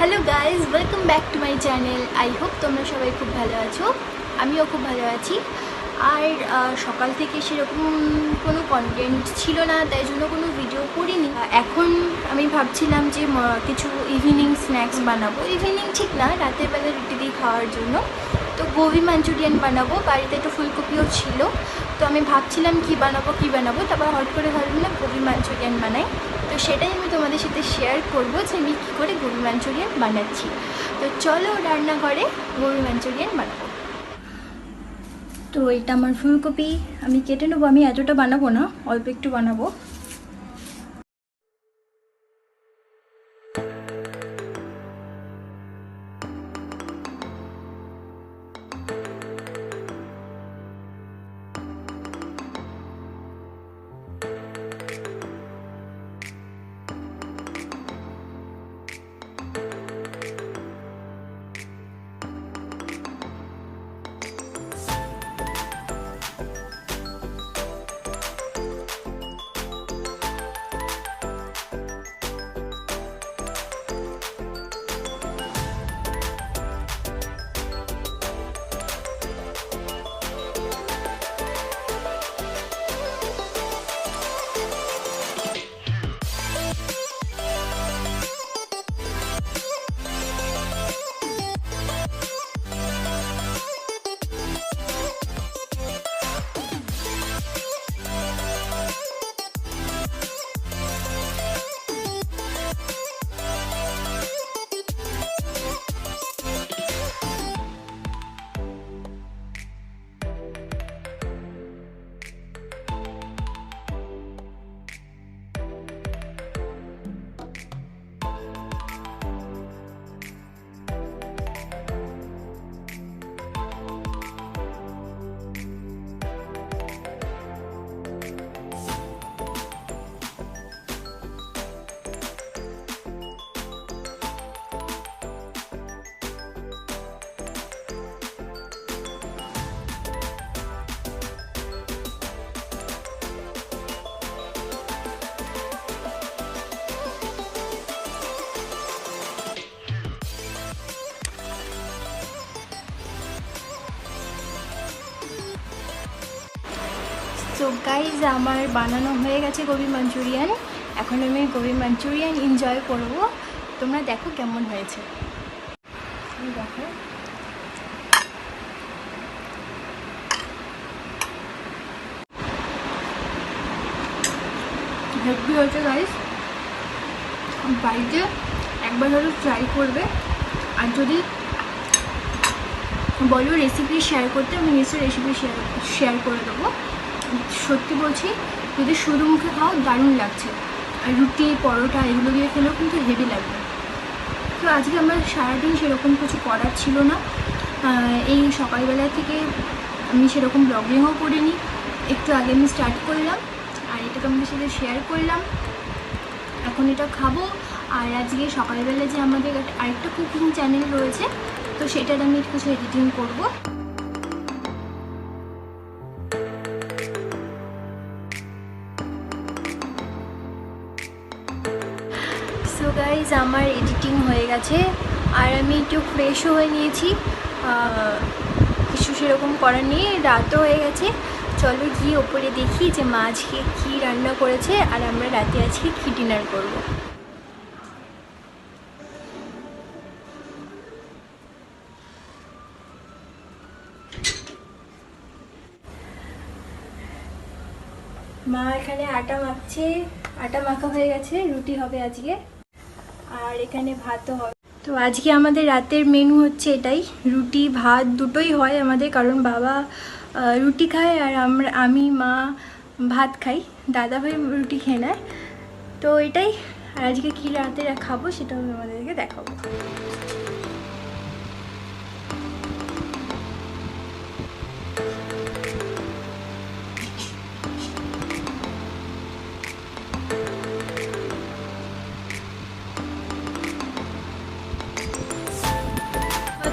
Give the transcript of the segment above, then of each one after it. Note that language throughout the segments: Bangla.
Hello guys, welcome back to my channel. I hope তোমরা সবাই খুব ভালো আছো, আমিও খুব ভালো আছি। আর সকাল থেকে সেরকম কোনো কন্টেন্ট ছিল না, তাই জন্য কোনো ভিডিও করিনি। এখন আমি ভাবছিলাম যে কিছু ইভিনিং স্ন্যাক্স বানাবো। ইভিনিং ঠিক না, রাতের বেলা রুটি দিয়ে খাওয়ার জন্য। তো গোবি মাঞ্চুরিয়ান বানাবো, বাড়িতে একটু ফুলকপিও ছিল। তো আমি ভাবছিলাম কি বানাবো, তারপর হট করে ভাবলাম না গোবি মাঞ্চুরিয়ান বানাই। তো সেটাই আমি তোমাদের সাথে শেয়ার করবো যে আমি কী করে গোবি মাঞ্চুরিয়ান বানাচ্ছি। তো চলো রান্নাঘরে গোবি মাঞ্চুরিয়ান বানাবো। তো এটা আমার ফুলকপি, আমি কেটে নেবো। আমি এতটা বানাবো না, অল্প একটু বানাবো। তো গাইজ, আমার বানানো হয়ে গেছে গোবি মাঞ্চুরিয়ান। এখন আমি গোবি মাঞ্চুরিয়ান এনজয় করব। তোমরা দেখো কেমন হয়েছে। দেখো হেভি হয়েছে গাইজ। বাড়িতে একবার হলেও ট্রাই করবে। আর যদি বলো রেসিপি শেয়ার করতে, আমি নিশ্চয়ই রেসিপি শেয়ার করে দেবো। সত্যি বলছি, যদি শুধু মুখে খাও দারুণ লাগছে। আর রুটি পরোটা এগুলো দিয়ে খেলেও কিন্তু হেভি লাগবে। তো আজকে আমার সারাদিন সেরকম কিছু করার ছিল না। এই সকালবেলা থেকে আমি সেরকম ব্লগিংও করিনি। একটু আগে আমি স্টার্ট করলাম, আর এটা তোমাদের সাথে শেয়ার করলাম। এখন এটা খাবো। আর আজকে সকালবেলা যে আমাদের আরেকটা কুকিং চ্যানেল রয়েছে, তো সেটার আমি কিছু এডিটিং করবো। সো গাইজ, আমার এডিটিং হয়ে গেছে, আর আমি একটু ফ্রেশও হয়ে নিয়েছি। কিছু সেরকম করার নেই, রাতও হয়ে গেছে। চলো গিয়ে ওপরে দেখি যে মা আজকে কী রান্না করেছে, আর আমরা রাতে আজকে কী ডিনার করব। মা এখানে আটা মাখছে, আটা মাখা হয়ে গেছে, রুটি হবে আজকে। আর এখানে ভাতও হবে। তো আজকে আমাদের রাতের মেনু হচ্ছে এটাই, রুটি ভাত দুটোই হয় আমাদের, কারণ বাবা রুটি খায় আর আমি মা ভাত খাই। দাদা ভাই রুটি খেয়ে নেয়। তো এটাই। আর আজকে কী রাতে খাবো সেটা আমি আমাদেরকে দেখাবো।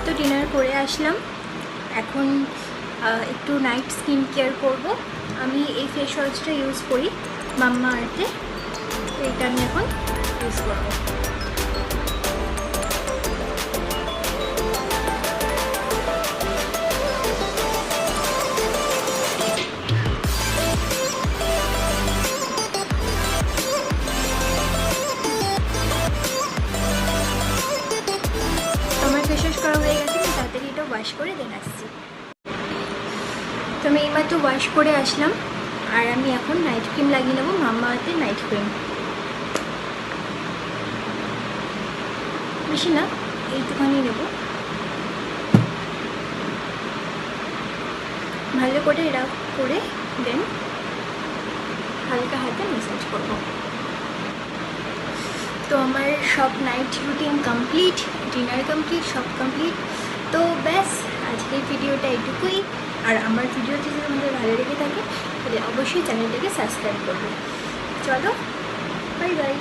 তো ডিনার করে আসলাম, এখন একটু নাইট স্কিন কেয়ার করবো। আমি এই ফেস ওয়াশটা ইউজ করি মাম্মা আর্থে, তো এটা আমি এখন ইউজ করবো। ওয়াশ করে দেন আসছি। তো আমি এইমাত্র ওয়াশ করে আসলাম, আর আমি এখন নাইট ক্রিম লাগিয়ে নেবো, মাম্মা আর্থের নাইট ক্রিম। বেশি না, এইটুখানি নেব। ভালো করে রাফ করে দেন হালকা হাতে ম্যাসাজ করব। তো আমার সব night routine complete, dinner complete, সব কমপ্লিট। তো ব্যাস, আজকের ভিডিওটা এইটুকুই। আর আমার ভিডিওটি যদি তোমাদের ভালো লেগে থাকে তাহলে অবশ্যই চ্যানেলটাকে সাবস্ক্রাইব করবে। চলো, বাই বাই।